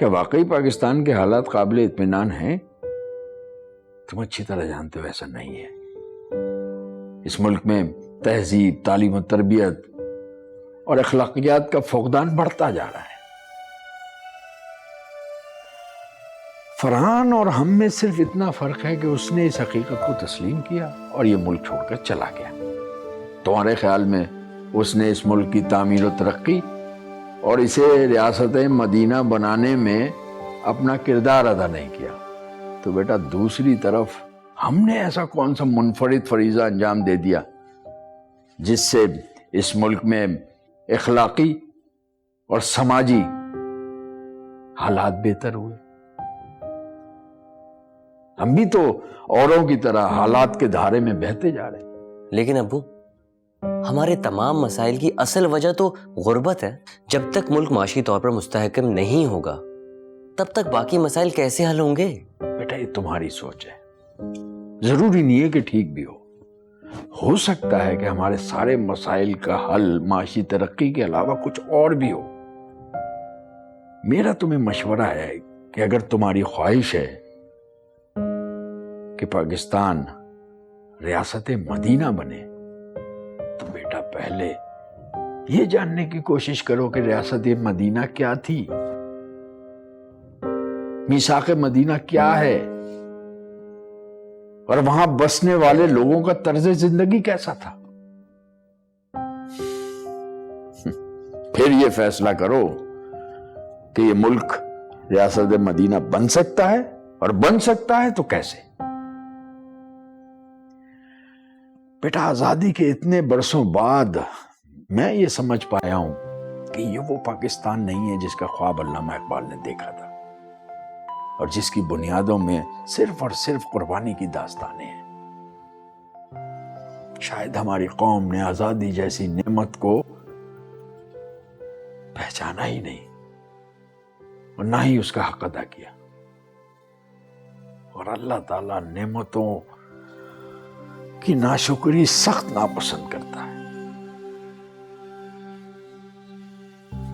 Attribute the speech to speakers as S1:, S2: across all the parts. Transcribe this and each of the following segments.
S1: کیا واقعی پاکستان کے حالات قابل اطمینان ہیں؟ تم اچھی طرح جانتے ہو ایسا نہیں ہے. اس ملک میں تہذیب، تعلیم و تربیت اور اخلاقیات کا فقدان بڑھتا جا رہا ہے. فرحان اور ہم میں صرف اتنا فرق ہے کہ اس نے اس حقیقت کو تسلیم کیا اور یہ ملک چھوڑ کر چلا گیا. تمہارے خیال میں اس نے اس ملک کی تعمیر و ترقی اور اسے ریاست مدینہ بنانے میں اپنا کردار ادا نہیں کیا. تو بیٹا دوسری طرف ہم نے ایسا کون سا منفرد فریضہ انجام دے دیا جس سے اس ملک میں اخلاقی اور سماجی حالات بہتر ہوئے؟ ہم بھی تو اوروں کی طرح حالات کے دھارے میں بہتے جا رہے ہیں.
S2: لیکن ابو، ہمارے تمام مسائل کی اصل وجہ تو غربت ہے. جب تک ملک معاشی طور پر مستحکم نہیں ہوگا تب تک باقی مسائل کیسے حل ہوں گے؟
S1: بیٹا یہ تمہاری سوچ ہے، ضروری نہیں ہے کہ ٹھیک بھی ہو سکتا ہے کہ ہمارے سارے مسائل کا حل معاشی ترقی کے علاوہ کچھ اور بھی ہو. میرا تمہیں مشورہ ہے کہ اگر تمہاری خواہش ہے کہ پاکستان ریاست مدینہ بنے تو بیٹا پہلے یہ جاننے کی کوشش کرو کہ ریاست مدینہ کیا تھی، میثاق مدینہ کیا ہے، اور وہاں بسنے والے لوگوں کا طرز زندگی کیسا تھا. پھر یہ فیصلہ کرو کہ یہ ملک ریاست مدینہ بن سکتا ہے، اور بن سکتا ہے تو کیسے. بیٹا آزادی کے اتنے برسوں بعد میں یہ سمجھ پایا ہوں کہ یہ وہ پاکستان نہیں ہے جس کا خواب علامہ اقبال نے دیکھا تھا اور جس کی بنیادوں میں صرف اور صرف قربانی کی داستانیں ہیں. شاید ہماری قوم نے آزادی جیسی نعمت کو پہچانا ہی نہیں اور نہ ہی اس کا حق ادا کیا. اور اللہ تعالیٰ نعمتوں کی ناشکری سخت ناپسند کرتا ہے.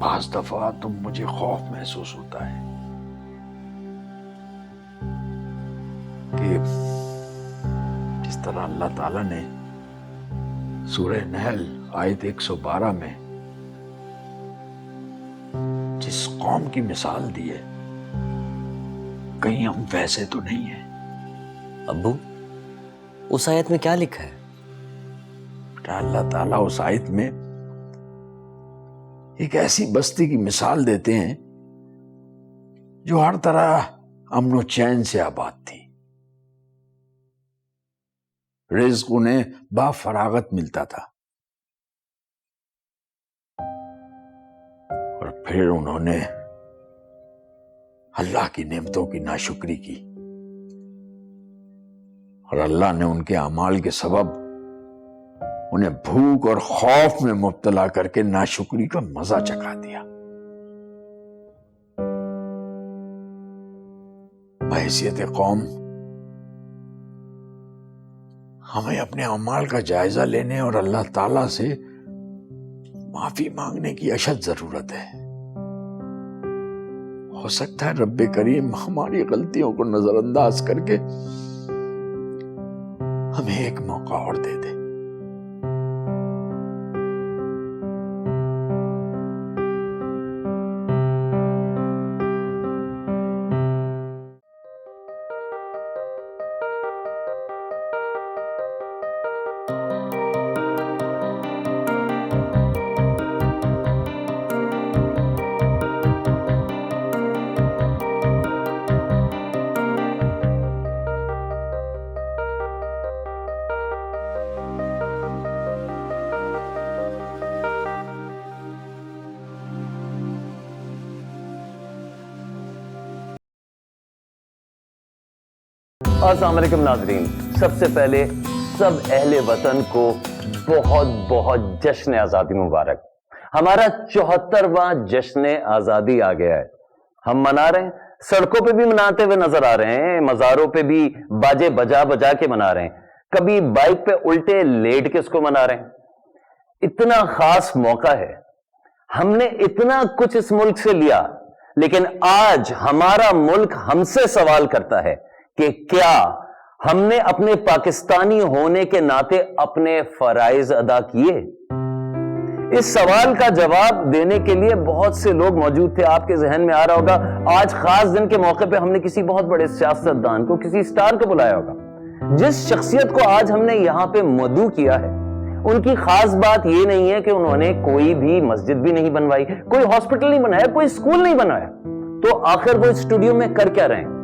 S1: بعض دفعہ تو مجھے خوف محسوس ہوتا ہے کہ جس طرح اللہ تعالیٰ نے سورہ نحل آیت 112 میں جس قوم کی مثال دی ہے، کہیں ہم ویسے تو نہیں ہیں.
S2: ابو، اس آیت میں کیا لکھا ہے؟
S1: اللہ تعالیٰ اس آیت میں ایک ایسی بستی کی مثال دیتے ہیں جو ہر طرح امن و چین سے آباد تھی. رزق انہیں با فراغت ملتا تھا، اور پھر انہوں نے اللہ کی نعمتوں کی ناشکری کی، اور اللہ نے ان کے اعمال کے سبب انہیں بھوک اور خوف میں مبتلا کر کے ناشکری کا مزہ چکھا دیا. بحیثیت قوم ہمیں اپنے اعمال کا جائزہ لینے اور اللہ تعالی سے معافی مانگنے کی اشد ضرورت ہے. ہو سکتا ہے رب کریم ہماری غلطیوں کو نظر انداز کر کے ہمیں ایک موقع اور دے دے.
S3: السلام علیکم ناظرین. سب سے پہلے سب اہل وطن کو بہت بہت جشن آزادی مبارک. ہمارا 74واں جشن آزادی آ گیا ہے. ہم منا رہے ہیں، سڑکوں پہ بھی مناتے ہوئے نظر آ رہے ہیں، مزاروں پہ بھی باجے بجا بجا کے منا رہے ہیں، کبھی بائک پہ الٹے لیٹ کے اس کو منا رہے ہیں. اتنا خاص موقع ہے، ہم نے اتنا کچھ اس ملک سے لیا لیکن آج ہمارا ملک ہم سے سوال کرتا ہے کہ کیا ہم نے اپنے پاکستانی ہونے کے ناطے اپنے فرائض ادا کیے؟ اس سوال کا جواب دینے کے لیے بہت سے لوگ موجود تھے. آپ کے ذہن میں آ رہا ہوگا آج خاص دن کے موقع پہ ہم نے کسی بہت بڑے سیاستدان کو, کسی اسٹار کو بلایا ہوگا. جس شخصیت کو آج ہم نے یہاں پہ مدعو کیا ہے, ان کی خاص بات یہ نہیں ہے کہ انہوں نے کوئی بھی مسجد بھی نہیں بنوائی, کوئی ہاسپٹل نہیں بنایا, کوئی اسکول نہیں بنایا. تو آخر وہ اسٹوڈیو میں کر کیا رہے ہیں؟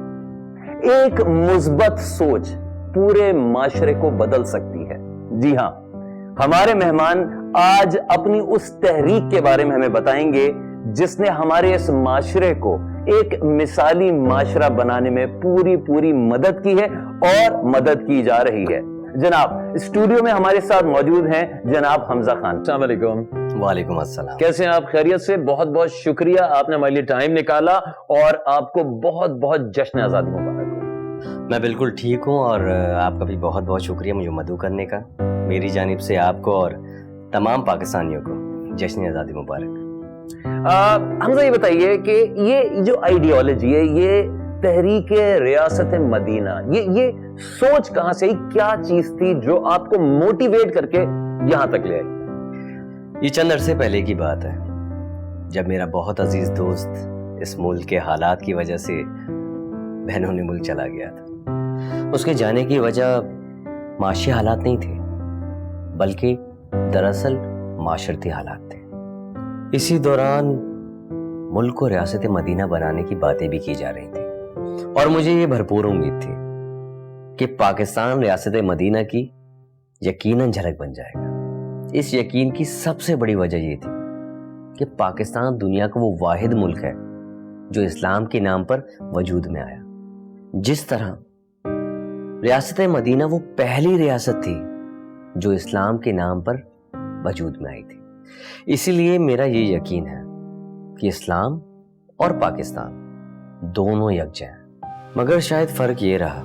S3: ایک مثبت سوچ پورے معاشرے کو بدل سکتی ہے. جی ہاں, ہمارے مہمان آج اپنی اس تحریک کے بارے میں ہمیں بتائیں گے جس نے ہمارے اس معاشرے کو ایک مثالی معاشرہ بنانے میں پوری مدد کی ہے اور مدد کی جا رہی ہے. جناب اسٹوڈیو میں ہمارے ساتھ موجود ہیں جناب حمزہ خان. السلام علیکم.
S2: وعلیکم السلام.
S3: کیسے ہیں آپ؟ خیریت سے؟ بہت بہت شکریہ, آپ نے ہمارے لیے ٹائم نکالا اور آپ کو بہت بہت جشن آزادی مبارک ہو.
S2: میں بالکل ٹھیک ہوں اور آپ کا بھی بہت بہت شکریہ مجھے مدعو کرنے کا. میری جانب سے آپ کو اور تمام پاکستانیوں کو جشن آزادی مبارک.
S3: حمزہ یہ بتائیے کہ یہ جو آئیڈیالوجی ہے, یہ تحریک ریاست مدینہ, یہ سوچ کہاں سے, کیا چیز تھی جو آپ کو موٹیویٹ کر کے یہاں تک لے آئی؟
S2: یہ چند عرصے پہلے کی بات ہے جب میرا بہت عزیز دوست اس ملک کے حالات کی وجہ سے بہنوں ملک چلا گیا تھا. اس کے جانے کی وجہ معاشی حالات نہیں تھے بلکہ دراصل معاشرتی حالات تھے. اسی دوران ملک کو ریاست مدینہ بنانے کی باتیں بھی کی جا رہی تھی اور مجھے یہ بھرپور امید تھی کہ پاکستان ریاست مدینہ کی یقیناً جھلک بن جائے گا. اس یقین کی سب سے بڑی وجہ یہ تھی کہ پاکستان دنیا کا وہ واحد ملک ہے جو اسلام کے نام پر وجود میں آیا. جس طرح ریاست مدینہ وہ پہلی ریاست تھی جو اسلام کے نام پر وجود میں آئی تھی. اسی لیے میرا یہ یقین ہے کہ اسلام اور پاکستان دونوں یکجا ہیں. مگر شاید فرق یہ رہا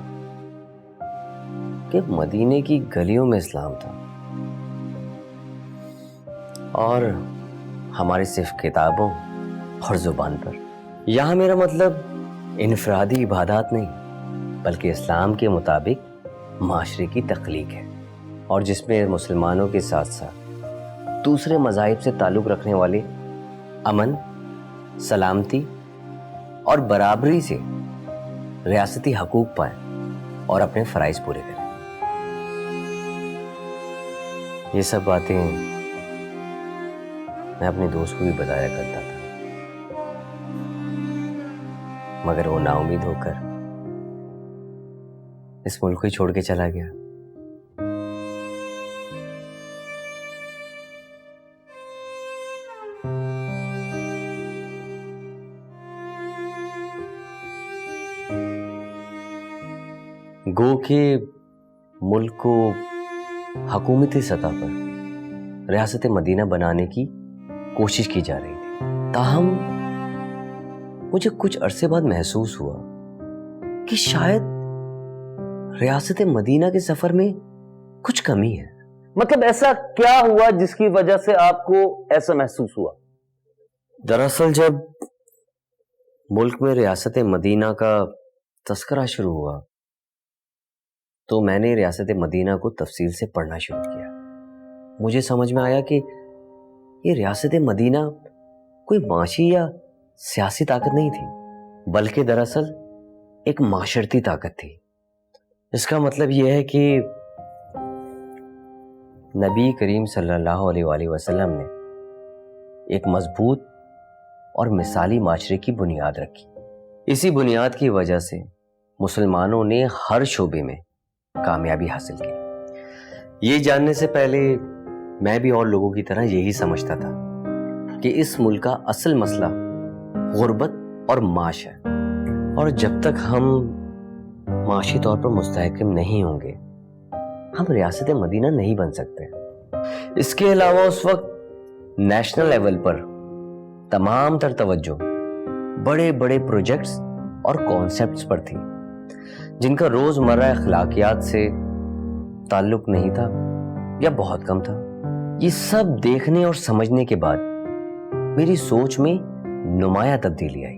S2: کہ مدینے کی گلیوں میں اسلام تھا اور ہماری صرف کتابوں اور زبان پر. یہاں میرا مطلب انفرادی عبادات نہیں بلکہ اسلام کے مطابق معاشرے کی تخلیق ہے, اور جس میں مسلمانوں کے ساتھ ساتھ دوسرے مذاہب سے تعلق رکھنے والے امن, سلامتی اور برابری سے ریاستی حقوق پائیں اور اپنے فرائض پورے کریں. یہ سب باتیں میں اپنے دوست کو بھی بتایا کرتا تھا مگر وہ نا امید ہو کر اس ملک کو ہی چھوڑ کے چلا گیا. گو کہ ملک کو حکومتی سطح پر ریاست مدینہ بنانے کی کوشش کی جا رہی تھی. تاہم مجھے کچھ عرصے بعد محسوس ہوا کہ شاید ریاست مدینہ کے سفر میں کچھ کمی ہے.
S3: مطلب ایسا کیا ہوا جس کی وجہ سے آپ کو ایسا محسوس ہوا؟
S2: دراصل جب ملک میں ریاست مدینہ کا تذکرہ شروع ہوا تو میں نے ریاست مدینہ کو تفصیل سے پڑھنا شروع کیا. مجھے سمجھ میں آیا کہ یہ ریاست مدینہ کوئی معاشی یا سیاسی طاقت نہیں تھی بلکہ دراصل ایک معاشرتی طاقت تھی. اس کا مطلب یہ ہے کہ نبی کریم صلی اللہ علیہ وآلہ وسلم نے ایک مضبوط اور مثالی معاشرے کی بنیاد رکھی. اسی بنیاد کی وجہ سے مسلمانوں نے ہر شعبے میں کامیابی حاصل کی. یہ جاننے سے پہلے میں بھی اور لوگوں کی طرح یہی سمجھتا تھا کہ اس ملک کا اصل مسئلہ غربت اور معاش ہے, اور جب تک ہم معاشی طور پر مستحکم نہیں ہوں گے ہم ریاست مدینہ نہیں بن سکتے. اس کے علاوہ اس وقت نیشنل لیول پر تمام تر توجہ بڑے بڑے پروجیکٹس اور کانسیپٹس پر تھی جن کا روزمرہ اخلاقیات سے تعلق نہیں تھا یا بہت کم تھا. یہ سب دیکھنے اور سمجھنے کے بعد میری سوچ میں نمایاں تبدیلی آئی.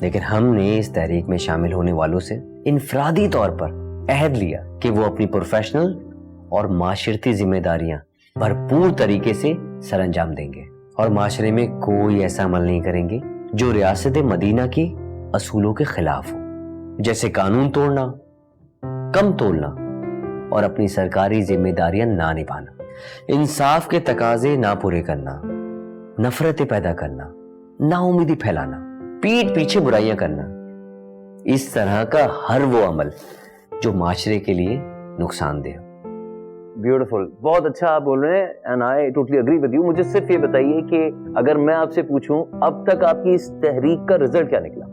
S2: لیکن ہم نے اس تحریک میں شامل ہونے والوں سے انفرادی طور پر عہد لیا کہ وہ اپنی پروفیشنل اور معاشرتی ذمہ داریاں بھرپور طریقے سے سر انجام دیں گے اور معاشرے میں کوئی ایسا عمل نہیں کریں گے جو ریاست مدینہ کے اصولوں کے خلاف ہو، جیسے قانون توڑنا، کم تولنا اور اپنی سرکاری ذمہ داریاں نہ نبھانا، انصاف کے تقاضے نہ پورے کرنا، نفرتیں پیدا کرنا، نا امیدی پھیلانا، پیٹھ پیچھے برائیاں کرنا، اس طرح کا ہر وہ عمل جو معاشرے کے لیے نقصان دہ۔
S3: بیوٹیفل، بہت اچھا آپ بول رہے ہیں and I totally agree with you. مجھے صرف یہ بتائیے کہ اگر میں آپ سے پوچھوں اب تک آپ کی اس تحریک کا رزلٹ کیا نکلا؟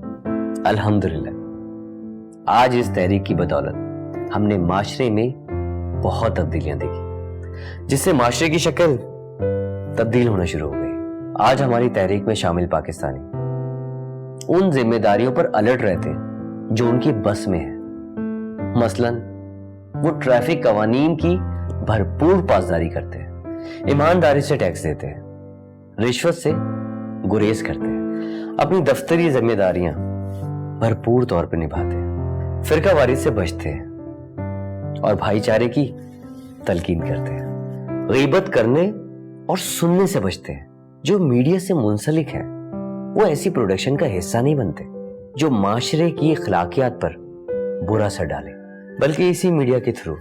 S2: الحمدللہ آج اس تحریک کی بدولت ہم نے معاشرے میں بہت تبدیلیاں دیکھی، جس سے معاشرے کی شکل تبدیل ہونا شروع ہو گئی۔ آج ہماری تحریک میں شامل پاکستانی ان ذمہ داریوں پر الرٹ رہتے ہیں جو ان کی بس میں ہے، مثلاً وہ ٹریفک قوانین کی بھرپور پاسداری کرتے ہیں، ایمانداری سے ٹیکس دیتے ہیں، رشوت سے گریز کرتے ہیں، اپنی دفتری ذمہ داریاں بھرپور طور پہ نبھاتے ہیں، فرقہ واریت سے بچتے ہیں اور بھائی چارے کی تلقین کرتے ہیں، غیبت کرنے اور سننے سے بچتے ہیں، جو میڈیا سے منسلک ہے وہ ایسی پروڈکشن کا حصہ نہیں بنتے جو معاشرے کی اخلاقیات پر برا اثر ڈالے، بلکہ اسی میڈیا کے تھرو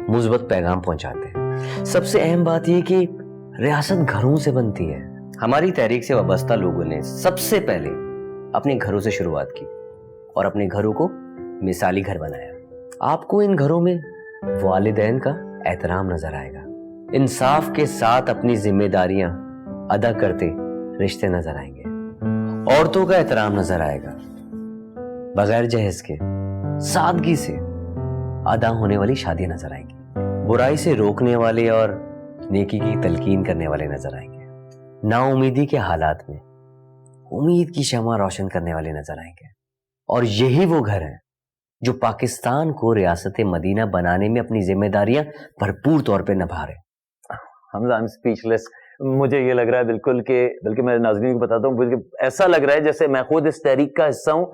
S2: مثبت پیغام پہنچاتے ہیں۔ سب سے اہم بات یہ کہ ریاست گھروں سے بنتی ہے۔ ہماری تحریک سے وابستہ لوگوں نے سب سے پہلے اپنے گھروں سے شروعات کی اور اپنے گھروں کو مثالی گھر بنایا۔ آپ کو ان گھروں میں والدین کا احترام نظر آئے گا، انصاف کے ساتھ اپنی ذمہ داریاں ادا کرتے رشتے نظر آئیں گے، عورتوں کا احترام نظر آئے گا، بغیر جہیز کے سادگی سے ادا ہونے والی شادیاں نظر آئیں گی، برائی سے روکنے والے اور نیکی کی تلقین کرنے والے نظر آئیں گے، نا امیدی کے حالات میں امید کی شمع روشن کرنے والے نظر آئیں گے، اور یہی وہ گھر ہیں جو پاکستان کو ریاست مدینہ بنانے میں اپنی ذمہ داریاں بھرپور طور پہ نبھا رہے ہیں۔
S3: حمزہ آئی ایم اسپیچلیس۔ مجھے یہ لگ رہا ہے بالکل کہ بلکہ میں ناظرین کو بتاتا ہوں، بلکہ ایسا لگ رہا ہے جیسے میں خود اس تحریک کا حصہ ہوں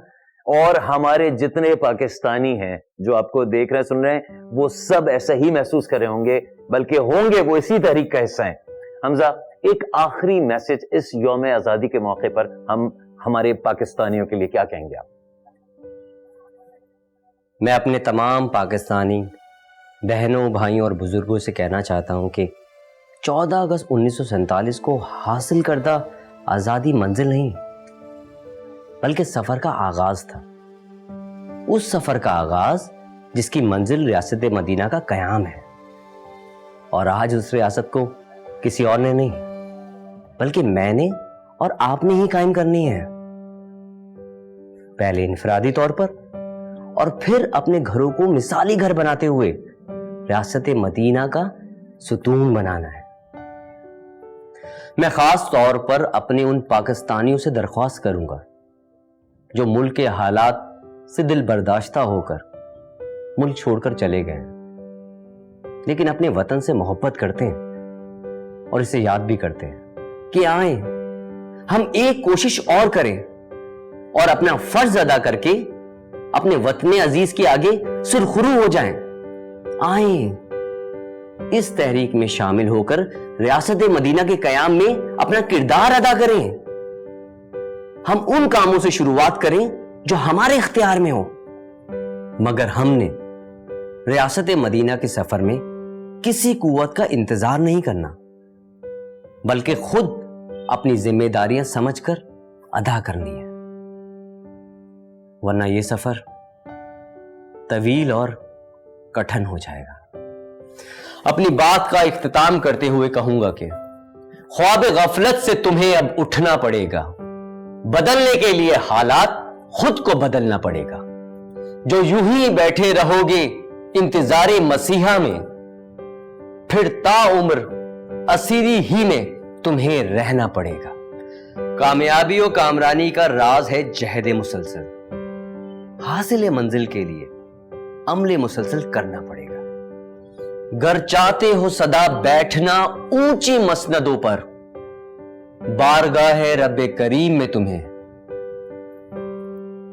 S3: اور ہمارے جتنے پاکستانی ہیں جو آپ کو دیکھ رہے ہیں سن رہے ہیں وہ سب ایسا ہی محسوس کر رہے ہوں گے، بلکہ ہوں گے وہ اسی تحریک کا حصہ ہیں۔ حمزہ، ایک آخری میسج اس یوم آزادی کے موقع پر ہم ہمارے پاکستانیوں کے لیے کیا کہیں گے آپ؟
S2: میں اپنے تمام پاکستانی بہنوں، بھائیوں اور بزرگوں سے کہنا چاہتا ہوں کہ 14 اگست 1947 کو حاصل کردہ آزادی منزل نہیں بلکہ سفر کا آغاز تھا، اس سفر کا آغاز جس کی منزل ریاست مدینہ کا قیام ہے، اور آج اس ریاست کو کسی اور نے نہیں بلکہ میں نے اور آپ نے ہی قائم کرنی ہے، پہلے انفرادی طور پر اور پھر اپنے گھروں کو مثالی گھر بناتے ہوئے ریاست مدینہ کا ستون بنانا ہے۔ میں خاص طور پر اپنے ان پاکستانیوں سے درخواست کروں گا جو ملک کے حالات سے دل برداشتہ ہو کر ملک چھوڑ کر چلے گئے لیکن اپنے وطن سے محبت کرتے ہیں اور اسے یاد بھی کرتے ہیں کہ آئیں ہم ایک کوشش اور کریں اور اپنا فرض ادا کر کے اپنے وطن عزیز کے آگے سرخرو ہو جائیں۔ آئیں اس تحریک میں شامل ہو کر ریاست مدینہ کے قیام میں اپنا کردار ادا کریں۔ ہم ان کاموں سے شروعات کریں جو ہمارے اختیار میں ہو، مگر ہم نے ریاست مدینہ کے سفر میں کسی قوت کا انتظار نہیں کرنا بلکہ خود اپنی ذمہ داریاں سمجھ کر ادا کرنی ہے، ورنہ یہ سفر طویل اور کٹھن ہو جائے گا۔ اپنی بات کا اختتام کرتے ہوئے کہوں گا کہ خواب غفلت سے تمہیں اب اٹھنا پڑے گا، بدلنے کے لیے حالات خود کو بدلنا پڑے گا۔ جو یوں ہی بیٹھے رہو گے انتظار مسیحا میں، پھر تا عمر اسیری ہی میں تمہیں رہنا پڑے گا۔ کامیابی و کامرانی کا راز ہے جہد مسلسل، حاصل منزل کے لیے عمل مسلسل کرنا پڑے گا۔ گر چاہتے ہو سدا بیٹھنا اونچی مسندوں پر، بارگاہ رب کریم میں تمہیں